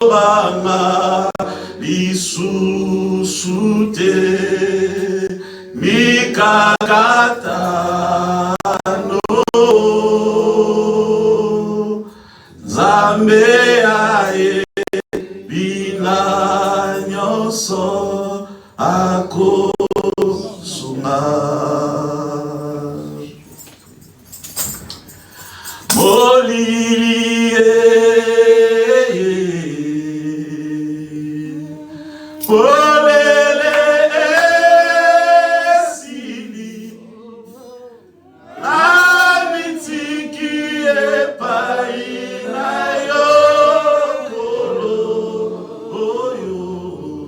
Banga lisusute mikakata no Zambe ae bina nyoso ako sunga Molilie Polele esili Amitiki epai na yo kolo oyo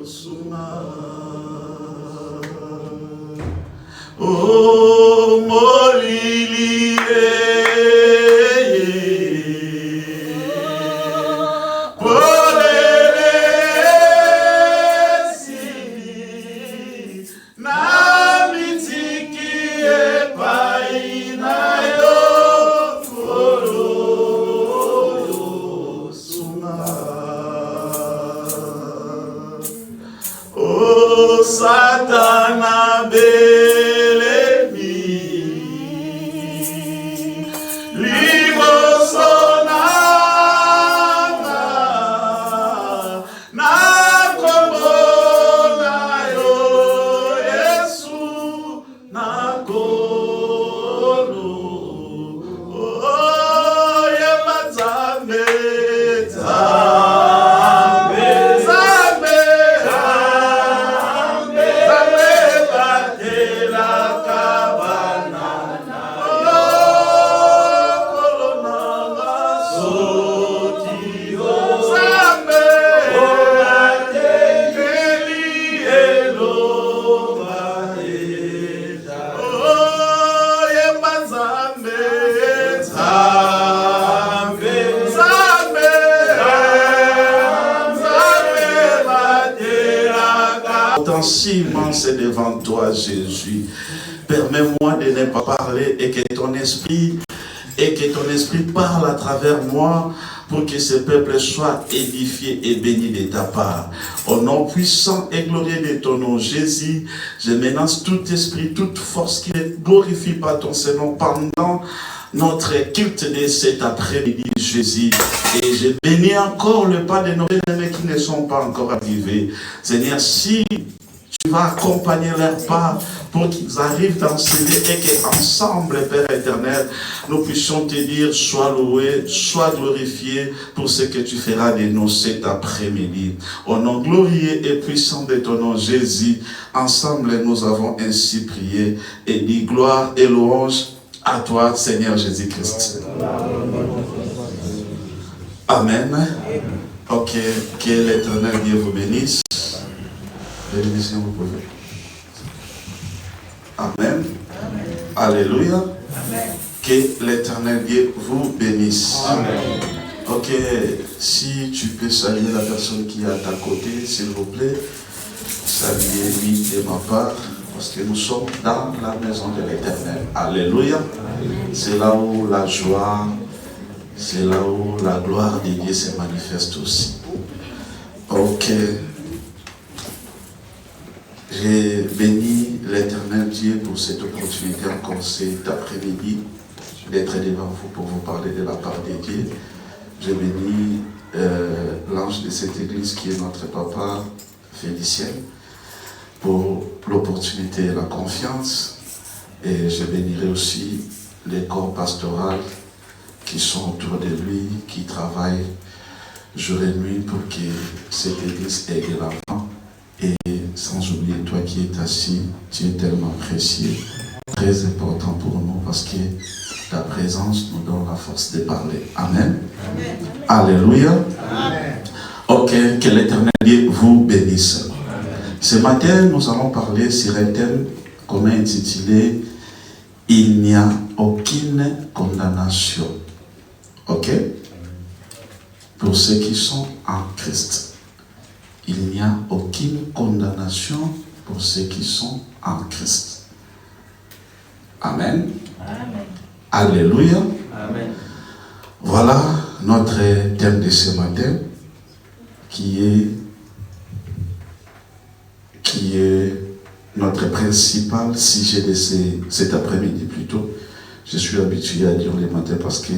suma O molilie Satana belemi Limosona na komona yo Yesu na kolo oh yemazame Si immense est devant toi, Jésus. Permets-moi de ne pas parler et que ton esprit parle à travers moi pour que ce peuple soit édifié et béni de ta part. Au nom puissant et glorieux de ton nom, Jésus, je menace tout esprit, toute force qui ne glorifie pas ton Seigneur pendant notre culte de cet après-midi, Jésus. Et je bénis encore le pas de nos bien-aimés qui ne sont pas encore arrivés. Seigneur, si tu vas accompagner leur pas pour qu'ils arrivent dans ce lieu et qu'ensemble, Père éternel, nous puissions te dire, sois loué, sois glorifié pour ce que tu feras de nous cet après-midi. Au nom glorieux et puissant de ton nom, Jésus, ensemble nous avons ainsi prié et dit gloire et louange à toi, Seigneur Jésus-Christ. Amen. Ok, que l'Éternel Dieu vous bénisse. Bénédiction, vous pouvez. Amen. Amen. Alléluia. Amen. Que l'Éternel Dieu vous bénisse. Amen. Ok, si tu peux saluer la personne qui est à ta côté, s'il vous plaît. Saluez-lui de ma part, parce que nous sommes dans la maison de l'Éternel. Alléluia. C'est là où la joie, c'est là où la gloire de Dieu se manifeste aussi. Ok. J'ai béni l'Éternel Dieu pour cette opportunité encore cet après-midi d'être devant vous pour vous parler de la part de Dieu. J'ai béni l'ange de cette église qui est notre papa Félicien pour l'opportunité et la confiance. Et je bénirai aussi les corps pastoraux qui sont autour de lui, qui travaillent jour et nuit pour que cette église ait de l'avant. Et sans oublier toi qui es assis, tu es tellement précieux, très important pour nous parce que ta présence nous donne la force de parler. Amen. Amen. Alléluia. Amen. Ok, que l'Éternel Dieu vous bénisse. Amen. Ce matin, nous allons parler sur un thème qu'on a intitulé « Il n'y a aucune condamnation ». Ok? Pour ceux qui sont en Christ. Il n'y a aucune condamnation pour ceux qui sont en Christ. Amen. Amen. Alléluia. Amen. Voilà notre thème de ce matin qui est notre principal sujet de cet après-midi plutôt. Je suis habitué à dire les matins parce que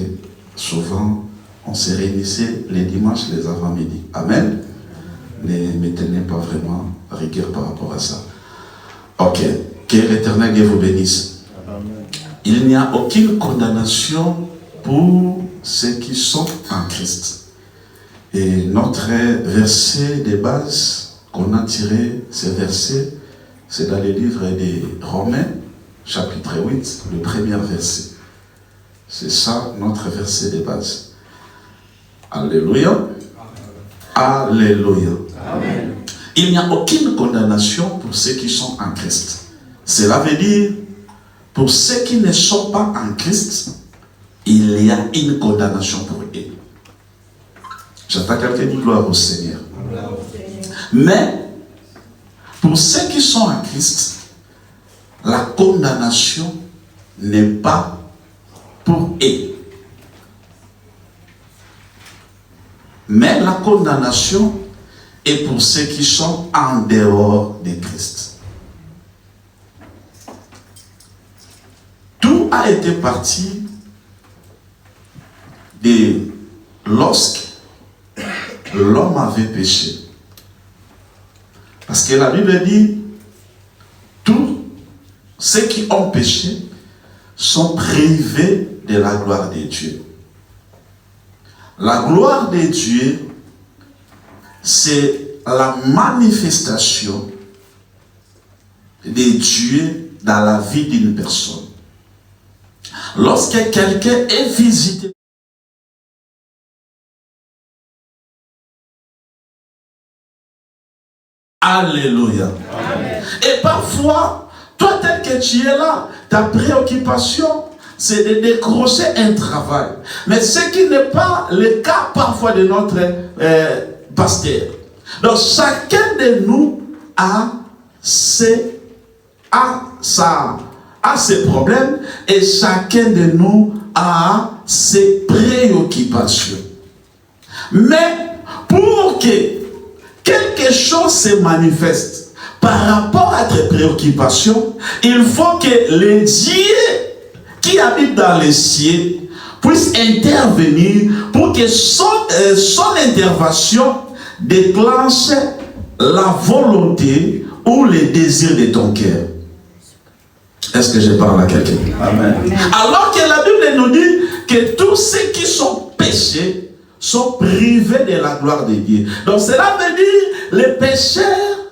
souvent on se réunissait les dimanches, les avant-midi. Amen. Ne me tenez pas vraiment rigueur par rapport à ça. Ok. Que l'Éternel Dieu vous bénisse. Amen. Il n'y a aucune condamnation pour ceux qui sont en Christ. Et notre verset de base qu'on a tiré, ce verset, c'est dans le livre des Romains, chapitre 8, le premier verset. C'est ça notre verset de base. Alléluia. Alléluia. Amen. Il n'y a aucune condamnation pour ceux qui sont en Christ. Cela veut dire, pour ceux qui ne sont pas en Christ, il y a une condamnation pour eux. J'attends quelqu'un qui dit gloire au Seigneur. Mais, pour ceux qui sont en Christ, la condamnation n'est pas pour eux. Mais la condamnation est pour ceux qui sont en dehors de Christ. Tout a été parti de lorsque l'homme avait péché. Parce que la Bible dit, tous ceux qui ont péché sont privés de la gloire de Dieu. La gloire de Dieu, c'est la manifestation de Dieu dans la vie d'une personne. Lorsque quelqu'un est visité, alléluia. Amen. Et parfois, toi tel que tu es là, ta préoccupation, c'est de décrocher un travail. Mais ce qui n'est pas le cas parfois de notre pasteur. Donc chacun de nous a ses problèmes et chacun de nous a ses préoccupations. Mais pour que quelque chose se manifeste par rapport à tes préoccupations, il faut que le Dieu qui habite dans les cieux puisse intervenir pour que son intervention déclenche la volonté ou les désirs de ton cœur. Est-ce que je parle à quelqu'un? Amen. Alors que la Bible nous dit que tous ceux qui sont péchés sont privés de la gloire de Dieu. Donc cela veut dire les pécheurs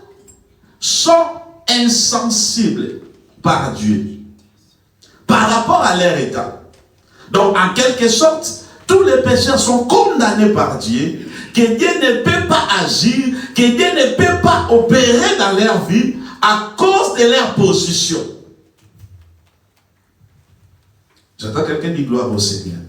sont insensibles par Dieu par rapport à leur état. Donc en quelque sorte, tous les pécheurs sont condamnés par Dieu, que Dieu ne peut pas agir, que Dieu ne peut pas opérer dans leur vie à cause de leur position. J'entends quelqu'un dire gloire au Seigneur.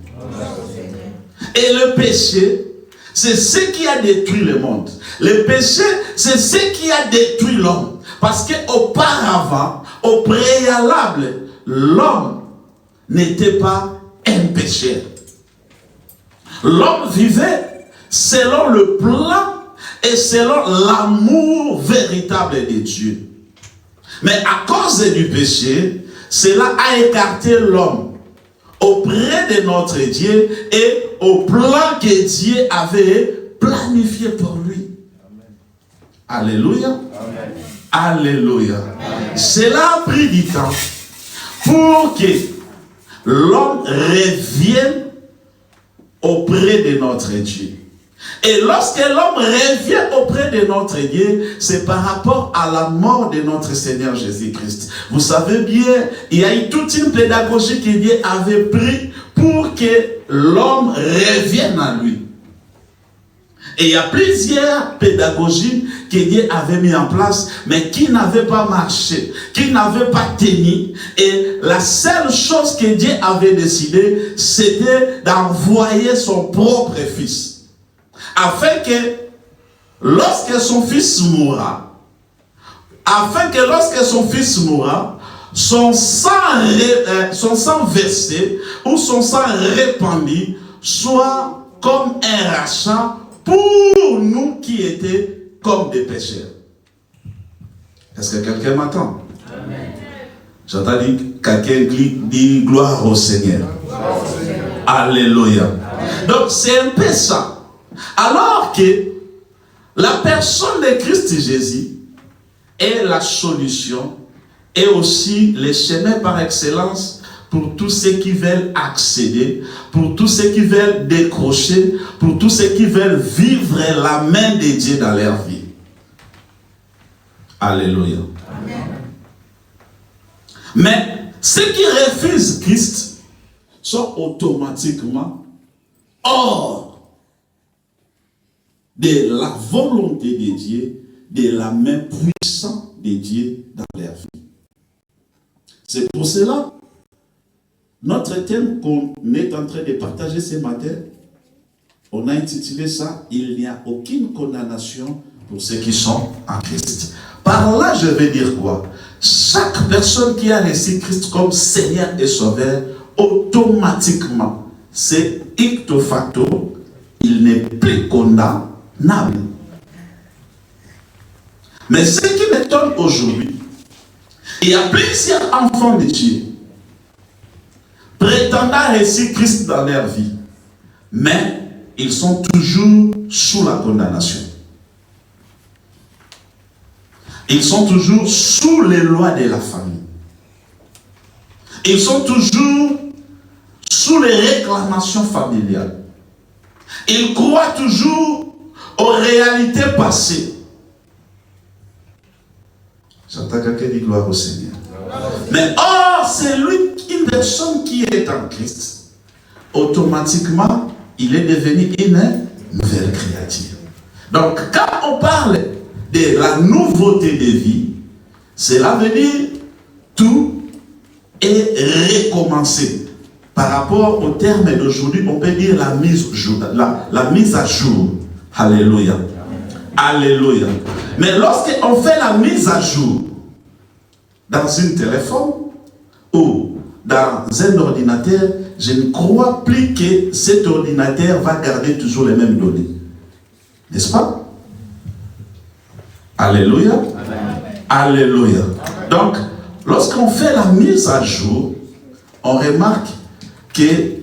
Et le péché, c'est ce qui a détruit le monde. Le péché, c'est ce qui a détruit l'homme. Parce qu'auparavant, au préalable, l'homme n'était pas un pécheur. L'homme vivait selon le plan et selon l'amour véritable de Dieu. Mais à cause du péché, cela a écarté l'homme auprès de notre Dieu et au plan que Dieu avait planifié pour lui. Amen. Alléluia. Amen. Alléluia. Amen. Cela a pris du temps pour que l'homme revienne auprès de notre Dieu. Et lorsque l'homme revient auprès de notre Dieu, c'est par rapport à la mort de notre Seigneur Jésus-Christ. Vous savez bien, il y a eu toute une pédagogie que Dieu avait pris pour que l'homme revienne à lui. Et il y a plusieurs pédagogies que Dieu avait mis en place, mais qui n'avaient pas marché, qui n'avaient pas tenu. Et la seule chose que Dieu avait décidé, c'était d'envoyer son propre fils. Afin que lorsque son fils mourra, son sang versé ou son sang répandu soit comme un rachat pour nous qui étions comme des pécheurs. Est-ce que quelqu'un m'entend? J'entends dire quelqu'un dit gloire au Seigneur. Alléluia. Donc c'est un peu ça. Alors que la personne de Christ Jésus est la solution et aussi le chemin par excellence pour tous ceux qui veulent accéder, pour tous ceux qui veulent décrocher, pour tous ceux qui veulent vivre la main de Dieu dans leur vie. Alléluia. Amen. Mais ceux qui refusent Christ sont automatiquement hors de la volonté de Dieu, de la main puissante de Dieu dans leur vie. C'est pour cela, notre thème qu'on est en train de partager ce matin, on a intitulé ça « Il n'y a aucune condamnation pour ceux qui sont en Christ ». Par là, je vais dire quoi? Chaque personne qui a reçu Christ comme Seigneur et Sauveur, automatiquement, c'est icto facto, il n'est plus condamnable. Mais ce qui m'étonne aujourd'hui, il y a plusieurs enfants de Dieu prétendant reçu Christ dans leur vie, mais ils sont toujours sous la condamnation. Ils sont toujours sous les lois de la famille. Ils sont toujours sous les réclamations familiales. Ils croient toujours aux réalités passées. J'entends quelqu'un dire gloire au Seigneur. Mais or, c'est lui, une personne qui est en Christ, automatiquement, il est devenu une nouvelle créature. Donc, quand on parle de la nouveauté de vie, cela veut dire tout est recommencé. Par rapport au terme d'aujourd'hui, on peut dire la mise à jour. Alléluia. Alléluia. Mais lorsqu'on fait la mise à jour dans un téléphone ou dans un ordinateur, je ne crois plus que cet ordinateur va garder toujours les mêmes données. N'est-ce pas? Alléluia. Amen. Alléluia. Donc, lorsqu'on fait la mise à jour, on remarque que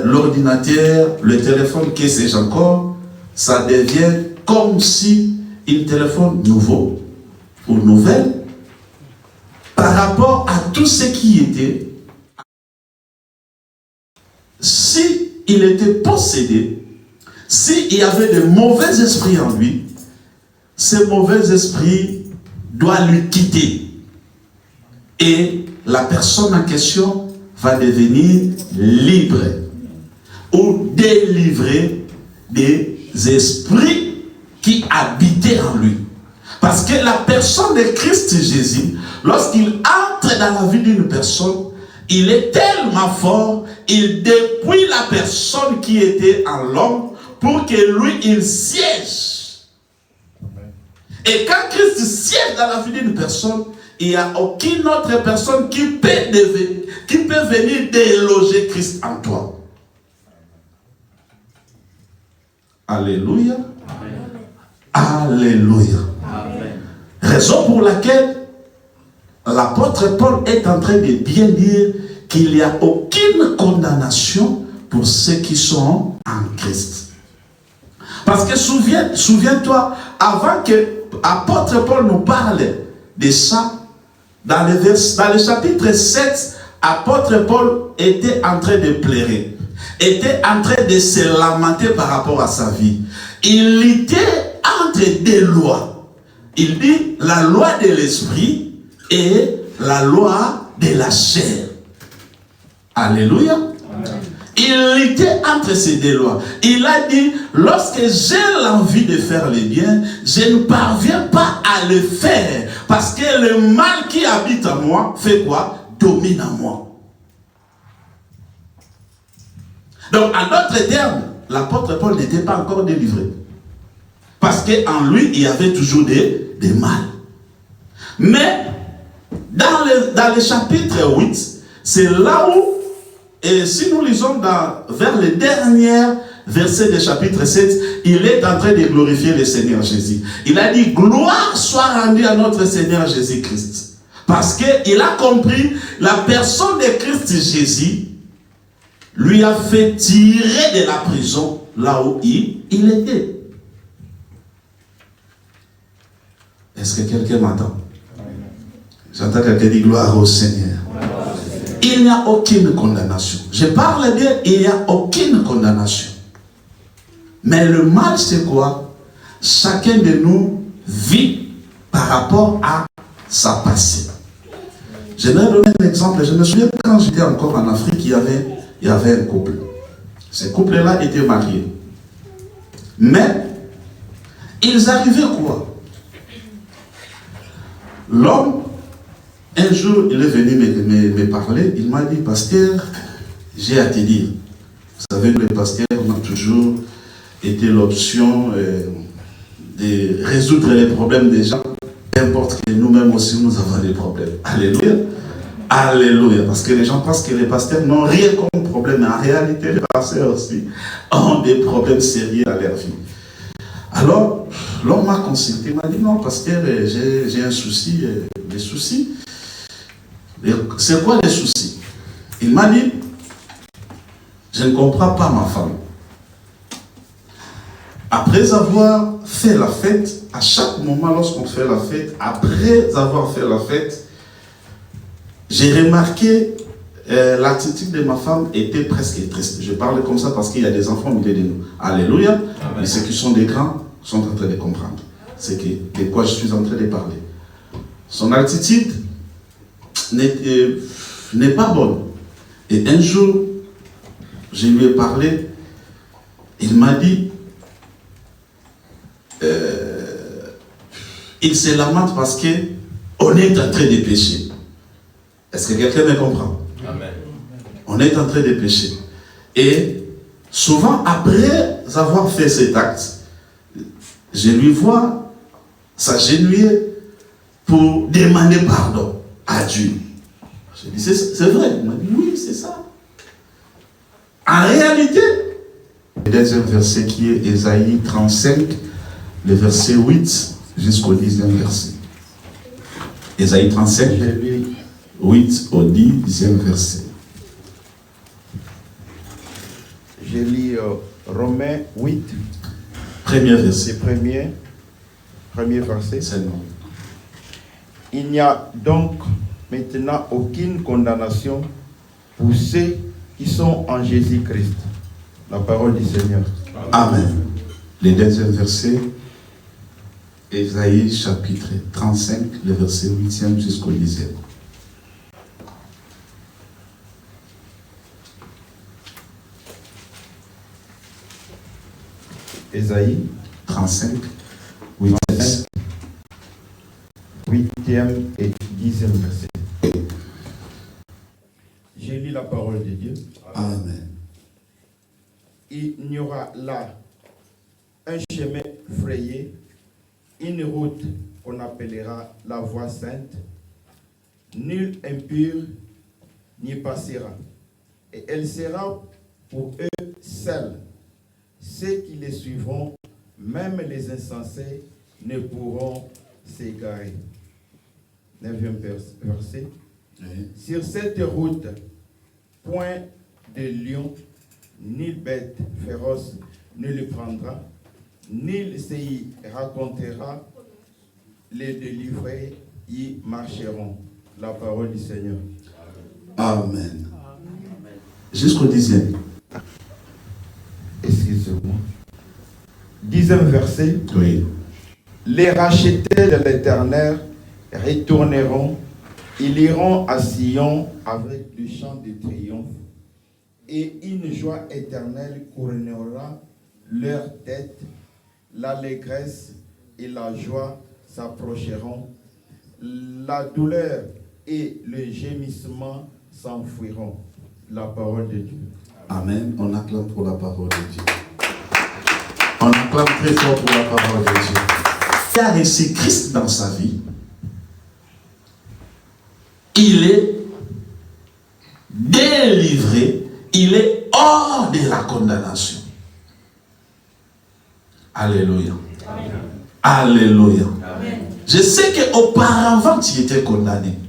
l'ordinateur, le téléphone, que sais-je encore, ça devient comme si un téléphone nouveau ou nouvelle par rapport à tout ce qui était. Si il était possédé, s'il y avait de mauvais esprits en lui, ce mauvais esprit doit lui quitter. Et la personne en question va devenir libre ou délivrée des esprits qui habitaient en lui. Parce que la personne de Christ Jésus, lorsqu'il entre dans la vie d'une personne, il est tellement fort, il dépouille la personne qui était en l'homme pour que lui, il siège. Et quand Christ siège dans la vie d'une personne, il n'y a aucune autre personne qui peut venir déloger Christ en toi. Alléluia. Amen. Alléluia. Amen. Raison pour laquelle l'apôtre Paul est en train de bien dire qu'il n'y a aucune condamnation pour ceux qui sont en Christ. Parce que souviens-toi, avant que l'apôtre Paul nous parle de ça, dans le chapitre 7, l'apôtre Paul était en train de pleurer, était en train de se lamenter par rapport à sa vie. Il était entre deux lois. Il dit la loi de l'esprit et la loi de la chair. Alléluia. Amen. Il était entre ces deux lois. Il a dit, lorsque j'ai l'envie de faire le bien, je ne parviens pas à le faire. Parce que le mal qui habite en moi fait quoi? Domine en moi. Donc, en d'autres termes, l'apôtre Paul n'était pas encore délivré. Parce qu'en lui, il y avait toujours des mal. Mais, dans le chapitre 8, c'est là où, et si nous lisons vers les dernières verset du chapitre 7, il est en train de glorifier le Seigneur Jésus. Il a dit, gloire soit rendue à notre Seigneur Jésus-Christ. Parce qu'il a compris, la personne de Christ Jésus lui a fait tirer de la prison là où il était. Est-ce que quelqu'un m'entend? J'entends quelqu'un dire gloire au Seigneur. Il n'y a aucune condamnation. Je parle bien, il n'y a aucune condamnation. Mais le mal, c'est quoi? Chacun de nous vit par rapport à sa passé. Je vais donner un exemple. Je me souviens quand j'étais encore en Afrique, il y avait un couple. Ce couple-là était marié. Mais, ils arrivaient quoi? L'homme, un jour, il est venu me parler. Il m'a dit, pasteur, j'ai à te dire. Vous savez, les pasteurs ont toujours été l'option de résoudre les problèmes des gens. Qu'importe que nous-mêmes aussi, nous avons des problèmes. Alléluia. Alléluia. Parce que les gens pensent que les pasteurs n'ont rien comme problème. Mais en réalité, les pasteurs aussi ont des problèmes sérieux dans leur vie. Alors, l'homme m'a consulté. Il m'a dit, non, pasteur, j'ai un souci. Des soucis. C'est quoi les soucis? Il m'a dit, je ne comprends pas ma femme. Après avoir fait la fête, à chaque moment lorsqu'on fait la fête, après avoir fait la fête, j'ai remarqué l'attitude de ma femme était presque triste. Je parle comme ça parce qu'il y a des enfants au milieu de nous. Alléluia. Amen. Mais ceux qui sont des grands sont en train de comprendre. C'est de quoi je suis en train de parler. Son attitude n'est pas bonne. Et un jour, je lui ai parlé, il m'a dit, il se lamente parce qu'on est en train de pécher. Est-ce que quelqu'un me comprend? Amen. On est en train de pécher. Et souvent, après avoir fait cet acte, je lui vois s'agenouiller pour demander pardon à Dieu. Je dis, c'est vrai. Il m'a dit, oui, c'est ça. En réalité, le deuxième verset qui est Ésaïe 35, le verset 8 jusqu'au 10e verset. Ésaïe 35, 8 au 10e verset. Je lis Romains 8. Premier verset. Premier verset. Seulement. Il n'y a donc maintenant aucune condamnation pour ceux qui sont en Jésus-Christ. La parole du Seigneur. Amen. Le deuxième verset, Ésaïe chapitre 35, le verset 8e jusqu'au 10e. Ésaïe 35, 8e. 8e et 10e verset. J'ai lu la parole de Dieu. Amen. Il n'y aura là un chemin frayé, une route qu'on appellera la voie sainte. Nul impur n'y passera. Et elle sera pour eux seule. Ceux qui les suivront, même les insensés, ne pourront s'égarer. 9e verset. Oui. Sur cette route, point de lion, ni bête féroce ne le prendra, ni se y racontera, les délivrés y marcheront. La parole du Seigneur. Amen. Jusqu'au 10e. Excusez-moi. 10e verset. Oui. Les rachetés de l'Éternel retourneront, ils iront à Sion avec du chant de triomphe, et une joie éternelle couronnera leur tête. L'allégresse et la joie s'approcheront, la douleur et le gémissement s'enfuiront. La parole de Dieu. Amen. On acclame pour la parole de Dieu. On acclame très fort pour la parole de Dieu. Qui a reçu Christ dans sa vie, il est délivré, il est hors de la condamnation. Alléluia. Alléluia. Je sais qu'auparavant, tu étais condamné.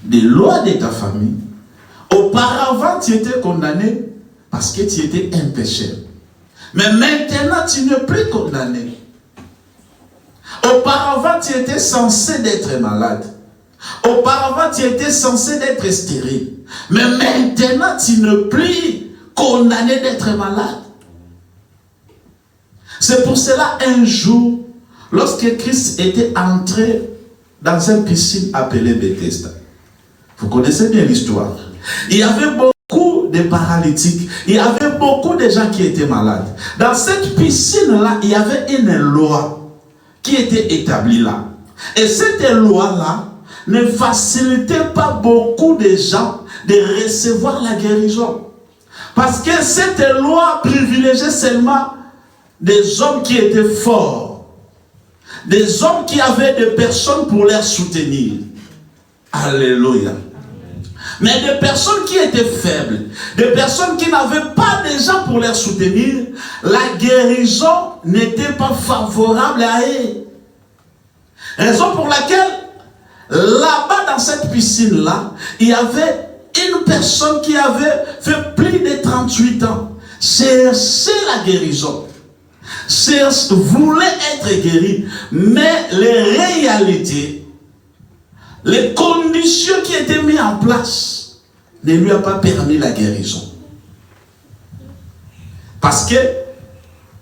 Des lois de ta famille. Auparavant, tu étais condamné parce que tu étais un pécheur. Mais maintenant, tu n'es plus condamné. Auparavant, tu étais censé d'être malade. Auparavant, tu étais censé d'être stérile. Mais maintenant, tu n'es plus condamné d'être malade. C'est pour cela, un jour, lorsque Christ était entré dans une piscine appelée Bethesda, vous connaissez bien l'histoire, il y avait beaucoup de paralytiques, il y avait beaucoup de gens qui étaient malades. Dans cette piscine-là, il y avait une loi qui était établie là. Et cette loi-là ne facilitait pas beaucoup de gens de recevoir la guérison. Parce que cette loi privilégiait seulement des hommes qui étaient forts, des hommes qui avaient des personnes pour les soutenir. Alléluia. Mais des personnes qui étaient faibles, des personnes qui n'avaient pas de gens pour les soutenir, la guérison n'était pas favorable à eux. Raison pour laquelle, là-bas dans cette piscine-là, il y avait une personne qui avait fait plus de 38 ans, cherchait la guérison, voulait être guéri, mais les réalités, les conditions qui étaient mises en place ne lui ont pas permis la guérison. Parce que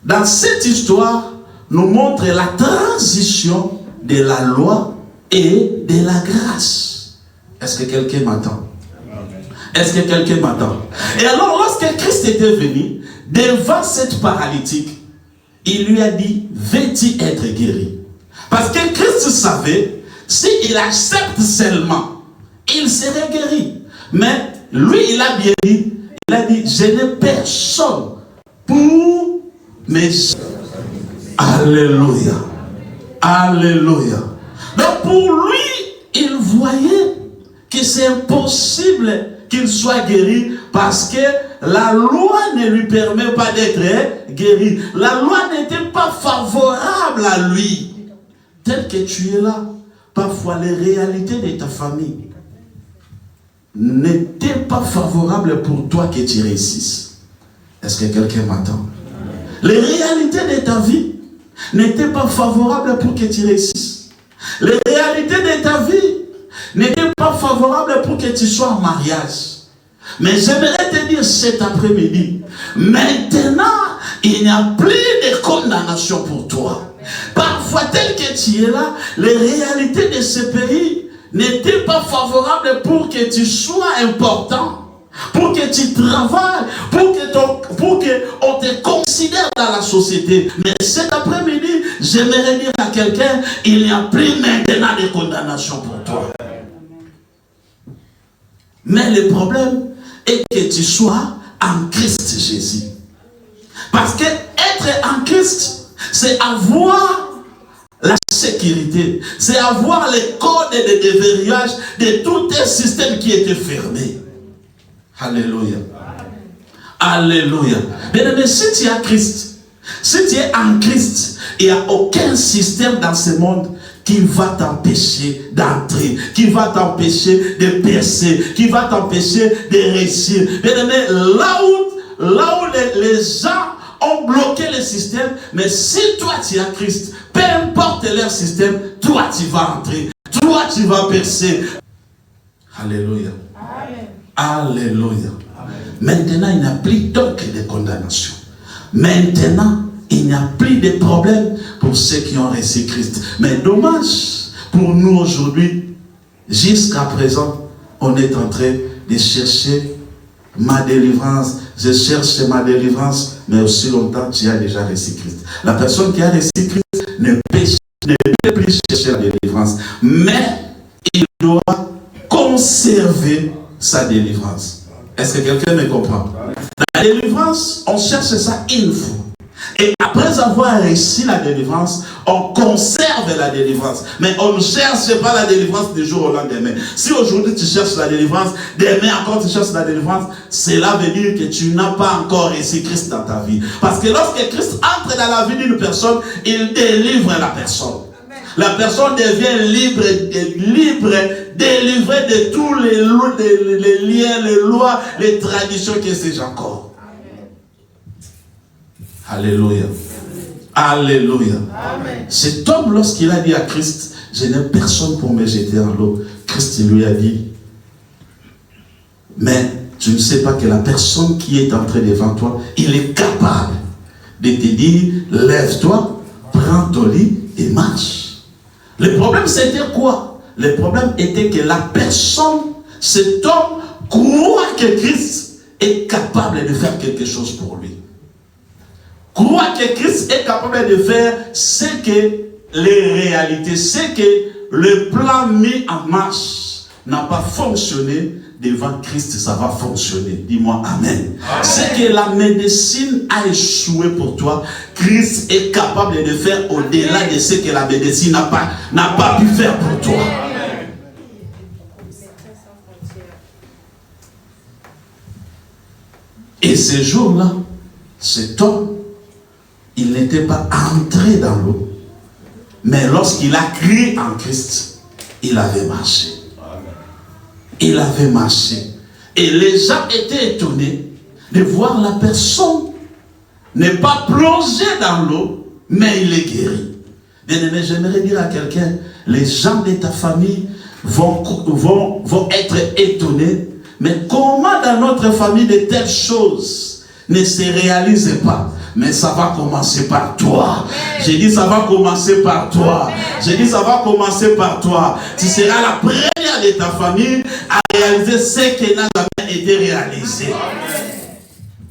dans cette histoire, nous montre la transition de la loi et de la grâce. Est-ce que quelqu'un m'entend? Est-ce que quelqu'un m'entend? Et alors, lorsque Christ était venu, devant cette paralytique, il lui a dit, veux-tu être guéri? Parce que Christ savait, s'il accepte seulement, il serait guéri. Mais lui, il a bien dit, il a dit, je n'ai personne pour mes... Alléluia. Alléluia. Donc pour lui, il voyait que c'est impossible qu'il soit guéri parce que la loi ne lui permet pas d'être guéri. La loi n'était pas favorable à lui. Tel que tu es là, parfois les réalités de ta famille n'étaient pas favorables pour toi que tu réussisses. Est-ce que quelqu'un m'entend? Les réalités de ta vie n'étaient pas favorables pour que tu réussisses. Les réalités de ta vie n'étaient pas favorables pour que tu sois en mariage. Mais j'aimerais te dire cet après-midi, maintenant, il n'y a plus de condamnation pour toi. Parfois, tel que tu es là, les réalités de ce pays n'étaient pas favorables pour que tu sois important, pour que tu travailles, pour qu'on te considère dans la société. Mais cet après-midi, j'aimerais dire à quelqu'un, il n'y a plus maintenant de condamnation pour toi. Mais le problème est que tu sois en Christ Jésus. Parce que être en Christ, c'est avoir la sécurité, c'est avoir les codes de déverrouillage de tout un système qui était fermé. Alléluia. Alléluia. Bien-aimé, si tu es en Christ, si tu es en Christ, il n'y a aucun système dans ce monde qui va t'empêcher d'entrer, qui va t'empêcher de percer, qui va t'empêcher de réussir. Bien-aimé, là où les gens ont bloqué le système, mais si toi tu es en Christ, peu importe leur système, toi tu vas entrer, toi tu vas percer. Alléluia. Amen. Alléluia. Amen. Maintenant, il n'y a plus donc de condamnation. Maintenant, il n'y a plus de problème pour ceux qui ont reçu Christ. Mais dommage pour nous aujourd'hui, jusqu'à présent, on est en train de chercher ma délivrance. Je cherche ma délivrance, mais aussi longtemps tu as déjà reçu Christ. La personne qui a reçu Christ ne peut plus chercher la délivrance, mais il doit conserver sa délivrance. Est-ce que quelqu'un me comprend? La délivrance, on cherche ça une fois. Et après avoir réussi la délivrance, on conserve la délivrance. Mais on ne cherche pas la délivrance du jour au lendemain. Si aujourd'hui tu cherches la délivrance, demain encore tu cherches la délivrance, cela veut dire que tu n'as pas encore réussi Christ dans ta vie. Parce que lorsque Christ entre dans la vie d'une personne, il délivre la personne. La personne devient libre, délivrée de tous les liens, les lois, les traditions, que sais-je encore. Alléluia. Alléluia. Amen. Cet homme, lorsqu'il a dit à Christ, je n'ai personne pour me jeter dans l'eau, Christ lui a dit, mais tu ne sais pas que la personne qui est entrée devant toi, il est capable de te dire, lève-toi, prends ton lit et marche. Le problème c'était quoi? Le problème était que la personne, cet homme, croit que Christ est capable de faire quelque chose pour lui. Croit que Christ est capable de faire ce que les réalités, ce que le plan mis en marche n'a pas fonctionné. Devant Christ, ça va fonctionner. Dis-moi Amen. C'est que la médecine a échoué pour toi. Christ est capable de faire au-delà de ce que la médecine n'a pas pu faire pour toi. Amen. Et ce jour-là, cet homme, il n'était pas entré dans l'eau. Mais lorsqu'il a crié en Christ, il avait marché. Il avait marché. Et les gens étaient étonnés de voir la personne n'est pas plongée dans l'eau, mais il est guéri. Bien-aimé, j'aimerais dire à quelqu'un, les gens de ta famille vont être étonnés. Mais comment dans notre famille de telles choses ne se réalisent pas? Mais ça va commencer par toi. J'ai dit ça va commencer par toi. J'ai dit ça va commencer par toi. Tu seras la première de ta famille à réaliser ce qui n'a jamais été réalisé.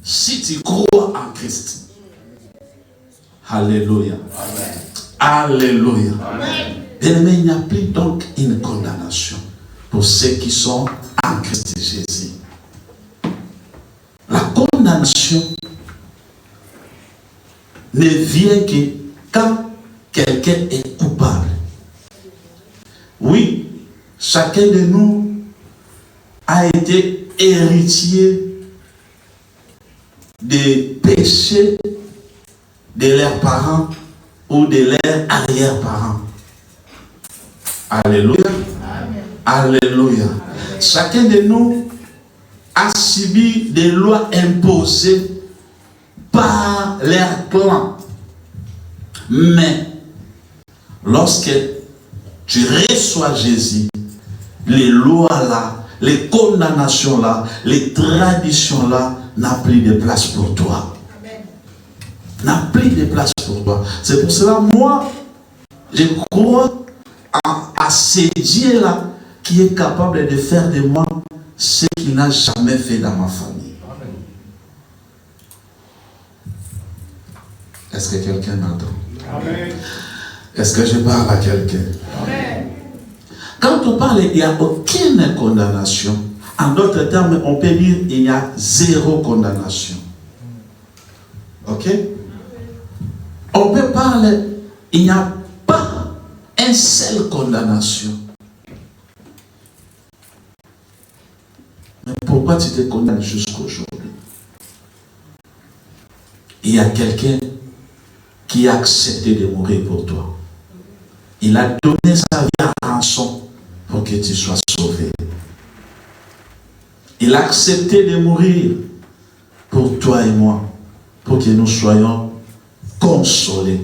Si tu crois en Christ. Alléluia. Alléluia. Bien-aimé, il n'y a plus donc une condamnation pour ceux qui sont en Christ Jésus. La condamnation ne vient que quand quelqu'un est coupable. Oui, chacun de nous a été héritier des péchés de leurs parents ou de leurs arrière-parents. Alléluia. Amen. Alléluia. Chacun de nous a subi des lois imposées par leur clan. Mais lorsque tu reçois Jésus, les lois là, les condamnations là, les traditions là n'ont plus de place pour toi. N'a plus de place pour toi. C'est pour cela, moi, je crois à ce Dieu là qui est capable de faire de moi ce qu'il n'a jamais fait dans ma famille. Est-ce que quelqu'un m'entend? Est-ce que je parle à quelqu'un? Quand on parle, il n'y a aucune condamnation. En d'autres termes, on peut dire il y a zéro condamnation. Ok? On peut parler, il n'y a pas une seule condamnation. Mais pourquoi tu te condamnes jusqu'aujourd'hui? Il y a quelqu'un qui a accepté de mourir pour toi. Il a donné sa vie à rançon pour que tu sois sauvé. Il a accepté de mourir pour toi et moi, pour que nous soyons consolés.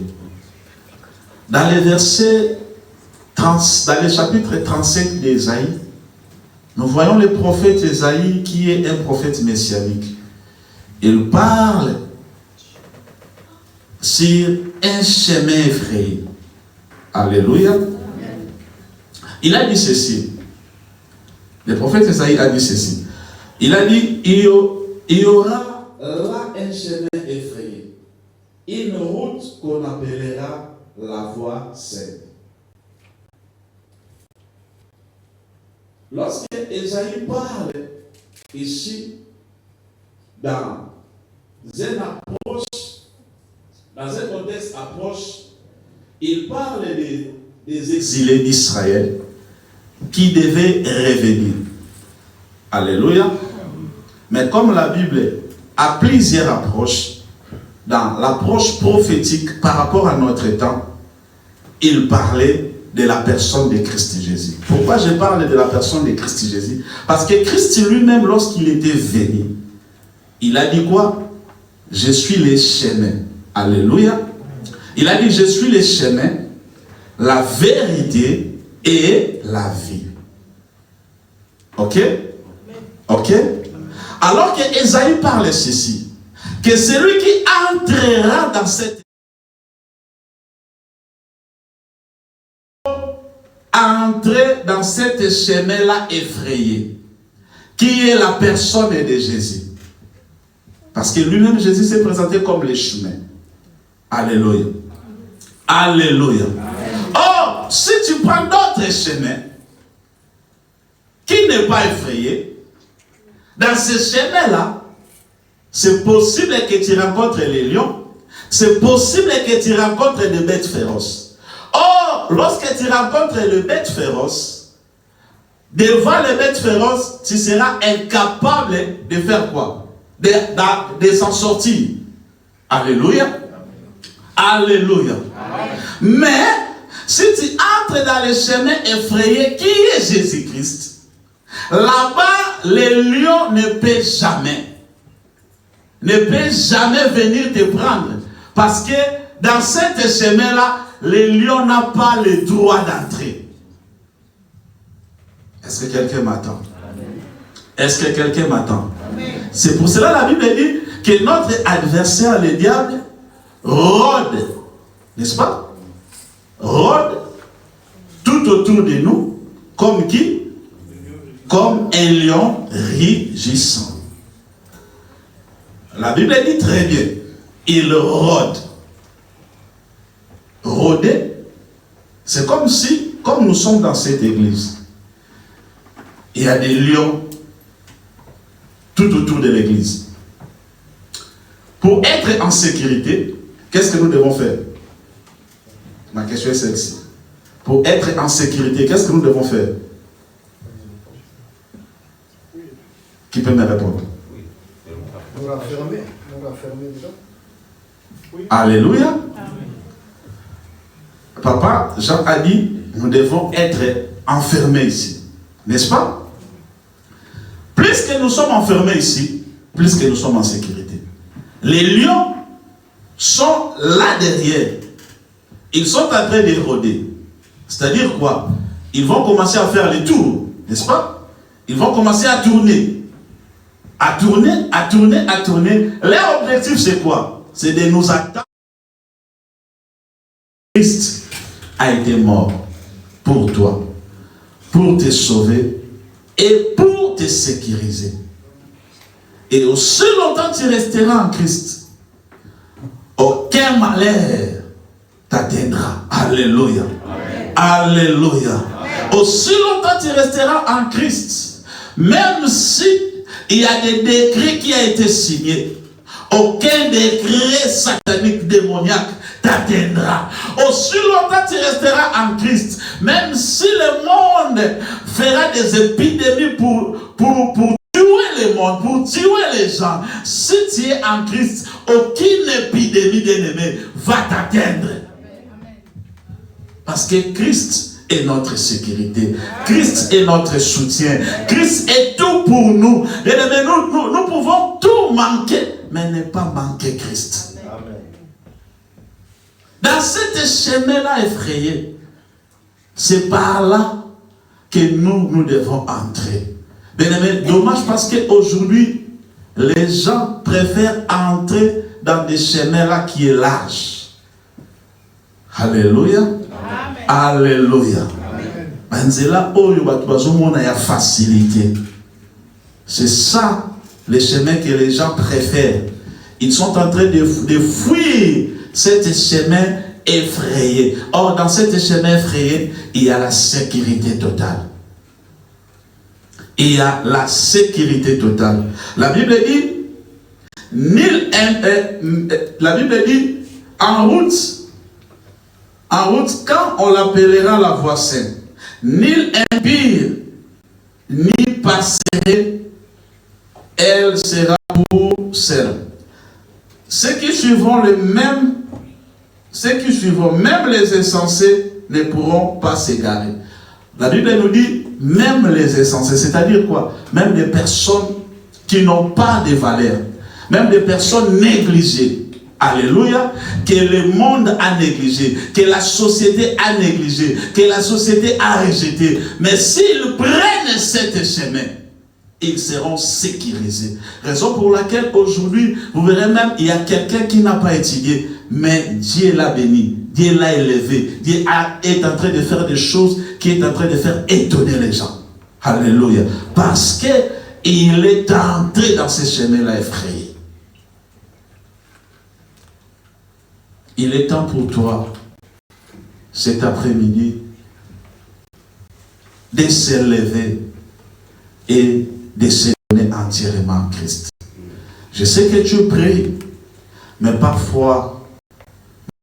Dans le verset dans le chapitre 35 d'Ésaïe, nous voyons le prophète Ésaïe qui est un prophète messianique. Il parle sur un chemin effrayé. Alléluia. Il a dit ceci. Le prophète Ésaïe a dit ceci. Il a dit, il y aura là un chemin effrayé. Une route qu'on appellera la voie sainte. Lorsque Ésaïe parle ici dans une approche dans un contexte approche, il parle des exilés d'Israël qui devaient revenir. Alléluia. Mais comme la Bible a plusieurs approches, dans l'approche prophétique par rapport à notre temps, il parlait de la personne de Christ Jésus. Pourquoi je parle de la personne de Christ Jésus? Parce que Christ lui-même, lorsqu'il était venu, il a dit quoi? Je suis le chemin. Alléluia. Il a dit, je suis le chemin, la vérité et la vie. Ok? Ok? Alors que Ésaïe parle ceci, que celui qui entrera dans cette entrer dans cette chemin-là effrayé, qui est la personne de Jésus. Parce que lui-même, Jésus s'est présenté comme le chemin. Alléluia. Alléluia. Or, si tu prends d'autres chemins, qui n'est pas effrayé, dans ce chemin-là, c'est possible que tu rencontres les lions, c'est possible que tu rencontres des bêtes féroces. Or, lorsque tu rencontres les bêtes féroces, devant les bêtes féroces, tu seras incapable de faire quoi? De s'en sortir. Alléluia. Alléluia. Mais, si tu entres dans le chemin effrayé qui est Jésus-Christ, là-bas, les lions ne peuvent jamais venir te prendre. Parce que dans cet chemin-là, les lions n'ont pas le droit d'entrer. Est-ce que quelqu'un m'attend? Est-ce que quelqu'un m'attend? C'est pour cela que la Bible dit que notre adversaire, le diable, rôde, n'est-ce pas? Rôde tout autour de nous, comme qui? Comme un lion rugissant. La Bible dit très bien, il rôde. Rôder, c'est comme si, comme nous sommes dans cette église, il y a des lions tout autour de l'église. Pour être en sécurité, qu'est-ce que nous devons faire? Ma question est celle-ci. Pour être en sécurité, qu'est-ce que nous devons faire? Qui peut me répondre? On va fermer déjà. Oui. Alléluia. Papa, Jean a dit, nous devons être enfermés ici. N'est-ce pas? Plus que nous sommes enfermés ici, plus que nous sommes en sécurité. Les lions sont là derrière. Ils sont en train de rôder. C'est-à-dire quoi? Ils vont commencer à faire les tours. N'est-ce pas? Ils vont commencer à tourner. À tourner, à tourner, à tourner. Leur objectif, c'est quoi? C'est de nous attaquer. Christ a été mort pour toi, pour te sauver et pour te sécuriser. Et aussi longtemps tu resteras en Christ, aucun malheur t'atteindra. Alléluia. Amen. Alléluia. Amen. Aussi longtemps tu resteras en Christ, même si il y a des décrets qui ont été signés, aucun décret satanique démoniaque t'atteindra. Aussi longtemps tu resteras en Christ, même si le monde fera des épidémies pour tuer le monde, pour tuer les gens, si tu es en Christ, aucune épidémie d'ennemi va t'atteindre. Parce que Christ est notre sécurité. Christ est notre soutien. Christ est tout pour nous. Nous pouvons tout manquer, mais ne pas manquer Christ. Amen. Dans ce chemin-là effrayé, c'est par là que nous devons entrer. Bien-aimé, dommage parce qu'aujourd'hui, les gens préfèrent entrer dans des chemins-là qui est large. Alléluia. Alléluia. Banzela oyo batubazomona ya facilité. C'est ça le chemin que les gens préfèrent. Ils sont en train de fuir cet chemin effrayé. Or, dans cet chemin effrayé, il y a la sécurité totale. Il y a la sécurité totale. La Bible dit, En route, quand on l'appellera la voie sainte, ni impire, ni passerait, elle sera pour celle. Ceux qui suivront même les insensés ne pourront pas s'égarer. La Bible nous dit, même les insensés, c'est-à-dire quoi? Même des personnes qui n'ont pas de valeur, même des personnes négligées. Alléluia, que le monde a négligé, que la société a négligé, que la société a rejeté. Mais s'ils prennent cette chemin, ils seront sécurisés. Raison pour laquelle aujourd'hui, vous verrez même, il y a quelqu'un qui n'a pas étudié, mais Dieu l'a béni, Dieu l'a élevé, Dieu est en train de faire des choses qui est en train de faire étonner les gens. Alléluia. Parce qu'il est entré dans ce chemin-là effrayé. Il est temps pour toi, cet après-midi, de s'élever et de se donner entièrement à Christ. Je sais que tu pries, mais parfois,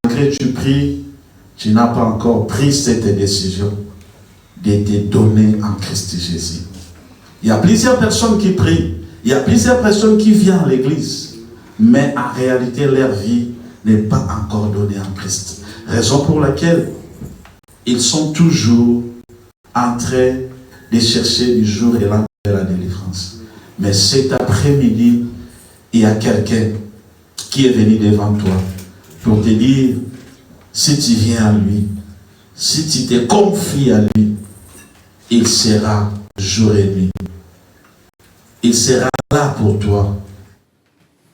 malgré que tu pries, tu n'as pas encore pris cette décision de te donner en Christ Jésus. Il y a plusieurs personnes qui prient, il y a plusieurs personnes qui viennent à l'église, mais en réalité, leur vie n'est pas encore donnée en Christ. Raison pour laquelle ils sont toujours en train de chercher du jour et l'heure de la délivrance. Mais cet après-midi, il y a quelqu'un qui est venu devant toi pour te dire, si tu viens à lui, si tu te confies à lui, il sera jour et nuit. Il sera là pour toi.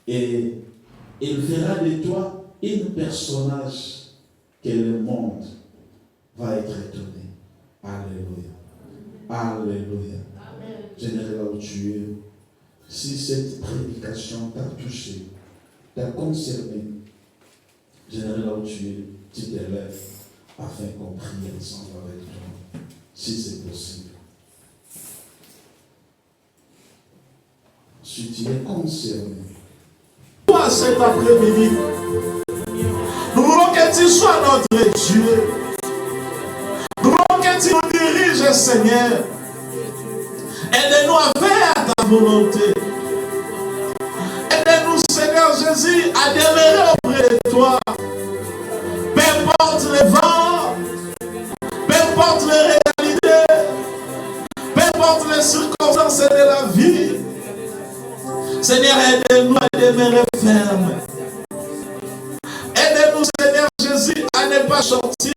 Et il fera de toi un personnage que le monde va être étonné. Alléluia. Alléluia. J'aimerais là où tu es. Si cette prédication t'a touché, t'a concerné, j'aimerais là où tu es, tu t'élèves afin qu'on prie ensemble avec toi, si c'est possible. Si tu es concerné, toi cet après-midi, nous voulons que tu sois notre Dieu. Nous voulons que tu nous diriges, Seigneur. Aide-nous à faire ta volonté. Aide-nous, Seigneur Jésus, à demeurer auprès de toi. Peu importe les vents, peu importe les réalités, peu importe les circonstances de la vie. Seigneur, aide-nous à demeurer ferme. Aide-nous, Seigneur Jésus, à ne pas sortir.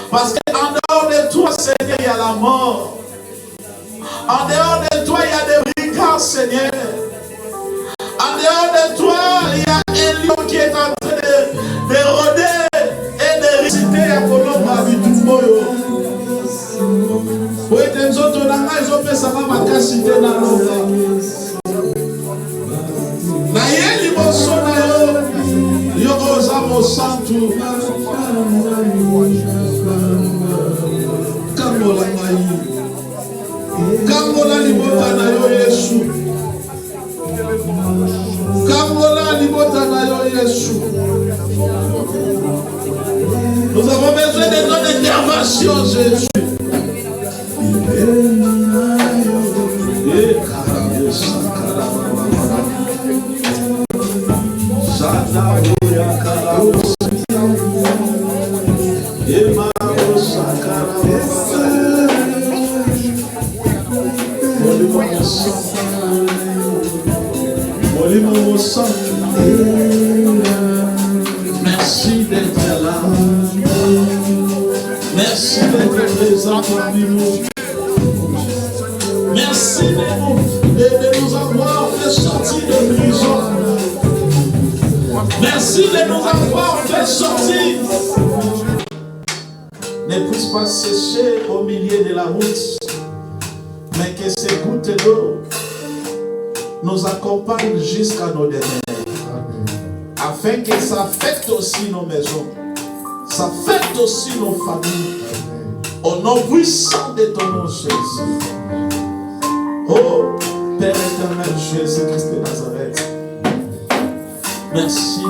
Parce qu'en dehors de toi, Seigneur, il y a la mort. En dehors de toi, il y a des brigands, Seigneur. En dehors de toi, il y a un lion qui est en train de rôder et de réciter à Colomba Bitumboyo. Oui, les autres, ils ont fait ça, ma cassité dans l'eau. Na yeli mosona yo oza mosantu kambola ngai kambola libota na yo Yesu kambola libota na yo Yesu. Nous avons besoin de ton intervention, Jésus. Merci d'être là. Merci d'être présent parmi nous. Merci de nous avoir fait sortir de prison. Merci de nous avoir fait sortir. Ne puisse pas sécher au milieu de la route, mais que ces gouttes d'eau nous accompagnent jusqu'à nos demeures, afin que ça affecte aussi nos maisons, ça affecte aussi nos familles, au nom puissant de ton nom, Jésus. Oh, Père éternel, Jésus-Christ de Nazareth, merci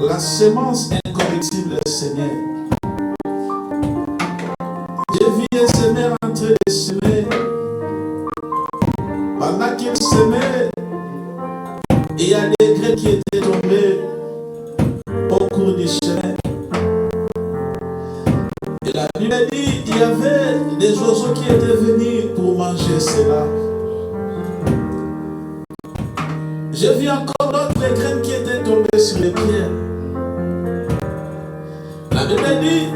la semence incorruptible, Seigneur. J'ai vu un semeur en train de semer. Pendant qu'il semait, il y a des graines qui étaient tombées au cours du chemin. Et la Bible dit qu'il y avait des oiseaux qui étaient venus pour manger cela. J'ai vu encore d'autres graines qui étaient tombées sur les pierres. La Bible dit